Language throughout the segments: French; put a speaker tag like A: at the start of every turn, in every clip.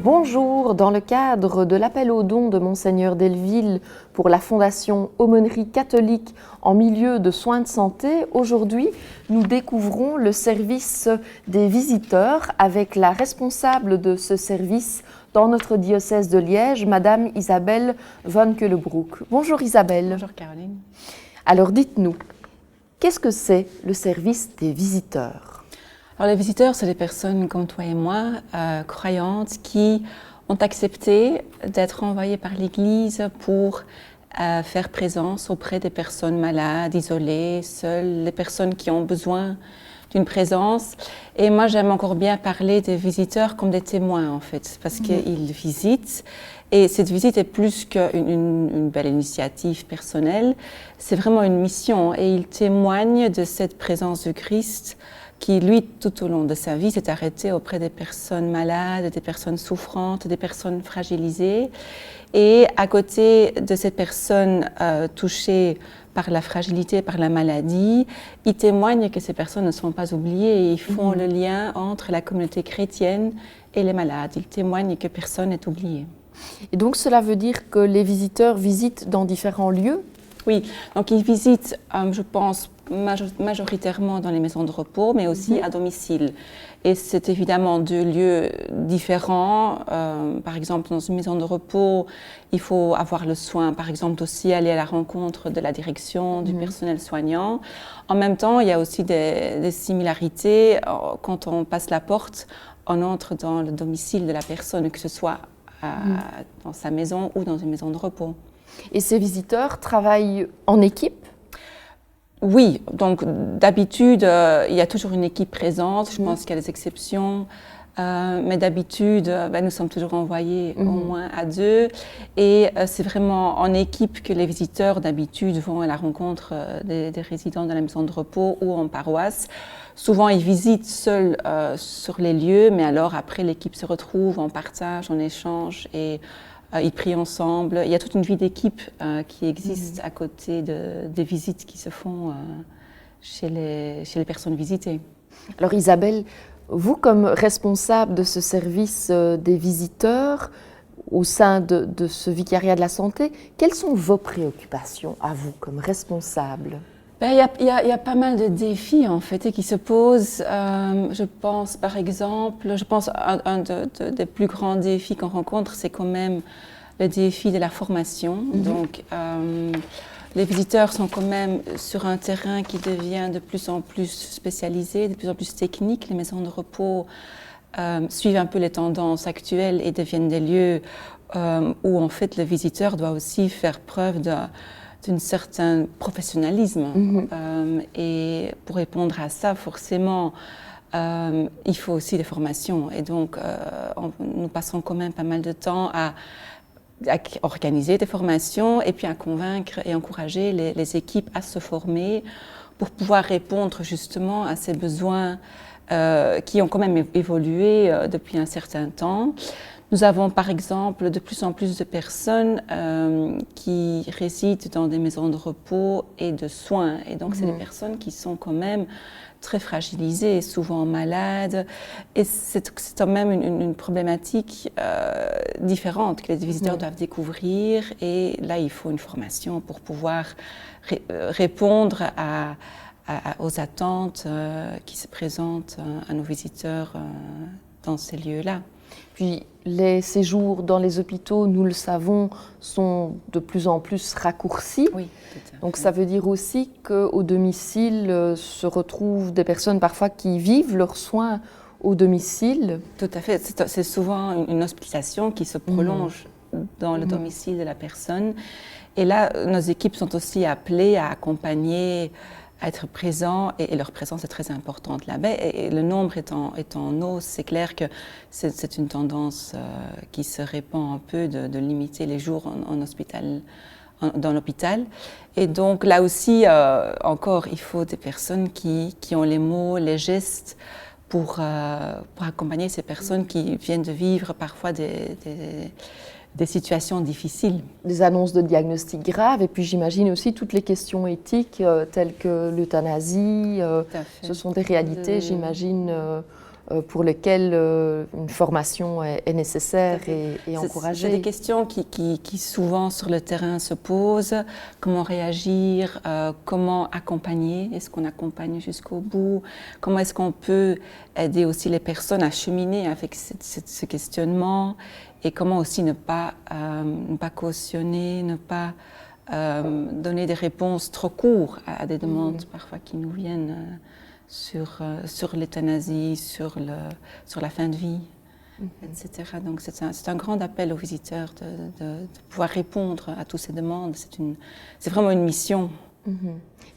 A: Bonjour, dans le cadre de l'appel aux dons de Monseigneur Delville pour la Fondation Aumônerie catholique en milieu de soins de santé, aujourd'hui nous découvrons le service des visiteurs avec la responsable de ce service dans notre diocèse de Liège, Madame Isabelle von Keulenbroek. Bonjour Isabelle.
B: Bonjour Caroline.
A: Alors dites-nous, qu'est-ce que c'est le service des visiteurs ?
B: Alors les visiteurs, c'est des personnes comme toi et moi, croyantes, qui ont accepté d'être envoyées par l'Église pour faire présence auprès des personnes malades, isolées, seules, les personnes qui ont besoin d'une présence. Et moi, j'aime encore bien parler des visiteurs comme des témoins, en fait, parce qu'ils visitent. Et cette visite est plus qu'une belle initiative personnelle, c'est vraiment une mission. Et ils témoignent de cette présence du Christ qui, lui, tout au long de sa vie, s'est arrêté auprès des personnes malades, des personnes souffrantes, des personnes fragilisées. Et à côté de ces personnes touchées par la fragilité, par la maladie, ils témoignent que ces personnes ne sont pas oubliées et ils font le lien entre la communauté chrétienne et les malades. Ils témoignent que personne n'est oublié.
A: Et donc cela veut dire que les visiteurs visitent dans différents lieux ?
B: Oui, donc ils visitent, je pense, majoritairement dans les maisons de repos, mais aussi à domicile. Et c'est évidemment deux lieux différents. Par exemple, dans une maison de repos, il faut avoir le soin, par exemple, aussi aller à la rencontre de la direction, du personnel soignant. En même temps, il y a aussi des similarités. Quand on passe la porte, on entre dans le domicile de la personne, que ce soit dans sa maison ou dans une maison de repos.
A: Et ces visiteurs travaillent en équipe ?
B: Oui, donc d'habitude, il y a toujours une équipe présente. Je pense qu'il y a des exceptions. Mais d'habitude, nous sommes toujours envoyés au moins à deux. Et c'est vraiment en équipe que les visiteurs, d'habitude, vont à la rencontre des résidents de la maison de repos ou en paroisse. Souvent, ils visitent seuls sur les lieux, mais alors après, l'équipe se retrouve, on partage, on échange et ils prient ensemble. Il y a toute une vie d'équipe qui existe à côté des visites qui se font chez les personnes visitées.
A: Alors Isabelle, vous comme responsable de ce service des visiteurs au sein de ce vicariat de la santé, quelles sont vos préoccupations à vous comme responsable ?
B: Il y a pas mal de défis en fait qui se posent. Je pense par exemple, un des plus grands défis qu'on rencontre, c'est quand même le défi de la formation. Donc les visiteurs sont quand même sur un terrain qui devient de plus en plus spécialisé, de plus en plus technique. Les maisons de repos suivent un peu les tendances actuelles et deviennent des lieux où en fait le visiteur doit aussi faire preuve d'un certain professionnalisme. Et pour répondre à ça, forcément, il faut aussi des formations. Et donc, nous passons quand même pas mal de temps à organiser des formations et puis à convaincre et encourager les équipes à se former pour pouvoir répondre justement à ces besoins qui ont quand même évolué depuis un certain temps. Nous avons par exemple de plus en plus de personnes qui résident dans des maisons de repos et de soins. Et donc, c'est des personnes qui sont quand même très fragilisées, souvent malades. Et c'est quand même une problématique différente que les visiteurs doivent découvrir. Et là, il faut une formation pour pouvoir répondre aux attentes qui se présentent à nos visiteurs dans ces lieux-là.
A: Puis les séjours dans les hôpitaux, nous le savons, sont de plus en plus raccourcis.
B: Oui, tout à fait.
A: Donc ça veut dire aussi qu'au domicile se retrouvent des personnes parfois qui vivent leurs soins au domicile.
B: Tout à fait. C'est souvent une hospitalisation qui se prolonge dans le domicile de la personne. Et là, nos équipes sont aussi appelées à accompagner, à être présents, et leur présence est très importante là-bas. Et le nombre est en hausse. C'est clair que c'est une tendance qui se répand un peu de limiter les jours dans l'hôpital. Et donc là aussi, encore, il faut des personnes qui ont les mots, les gestes pour accompagner ces personnes qui viennent de vivre parfois des situations difficiles.
A: Des annonces de diagnostic graves et puis j'imagine aussi toutes les questions éthiques telles que l'euthanasie. Ce sont des réalités, j'imagine, pour lesquels une formation est nécessaire et encouragée.
B: C'est des questions qui souvent sur le terrain se posent. Comment réagir, comment accompagner, est-ce qu'on accompagne jusqu'au bout, comment est-ce qu'on peut aider aussi les personnes à cheminer avec ce questionnement et comment aussi ne pas cautionner, ne pas donner des réponses trop courtes à des demandes parfois qui nous viennent sur l'euthanasie, sur la fin de vie, etc. Donc c'est un grand appel aux visiteurs de pouvoir répondre à toutes ces demandes. C'est vraiment une mission.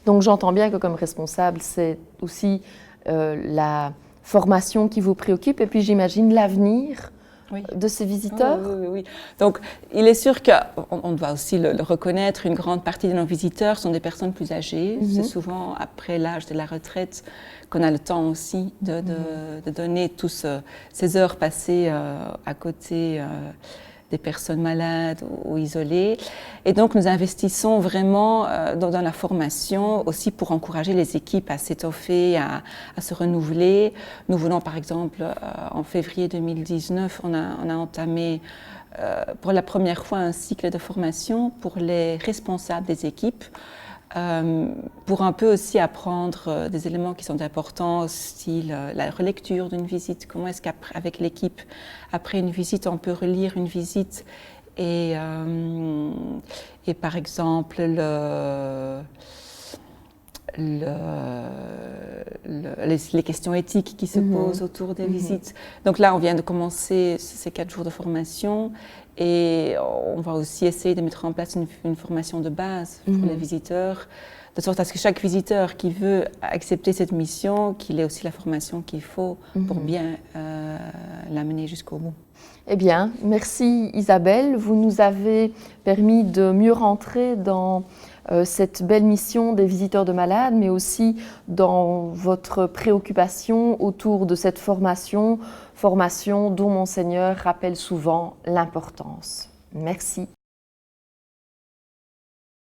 A: Donc j'entends bien que comme responsable, c'est aussi la formation qui vous préoccupe et puis j'imagine l'avenir de ces visiteurs.
B: Oui. Donc, il est sûr qu'on doit aussi le reconnaître, une grande partie de nos visiteurs sont des personnes plus âgées. C'est souvent après l'âge de la retraite qu'on a le temps aussi de donner tous ces heures passées à côté des personnes malades ou isolées. Et donc, nous investissons vraiment dans la formation aussi pour encourager les équipes à s'étoffer, à se renouveler. Nous venons, par exemple, en février 2019, on a entamé pour la première fois un cycle de formation pour les responsables des équipes, pour un peu aussi apprendre des éléments qui sont importants, style la relecture d'une visite, comment est-ce qu'avec l'équipe, après une visite, on peut relire une visite et par exemple les questions éthiques qui se posent autour des visites. Donc là, on vient de commencer ces 4 jours de formation et on va aussi essayer de mettre en place une formation de base pour les visiteurs, de sorte à ce que chaque visiteur qui veut accepter cette mission, qu'il ait aussi la formation qu'il faut pour bien l'amener jusqu'au bout.
A: Eh bien, merci Isabelle. Vous nous avez permis de mieux rentrer dans cette belle mission des visiteurs de malades, mais aussi dans votre préoccupation autour de cette formation dont Monseigneur rappelle souvent l'importance. Merci.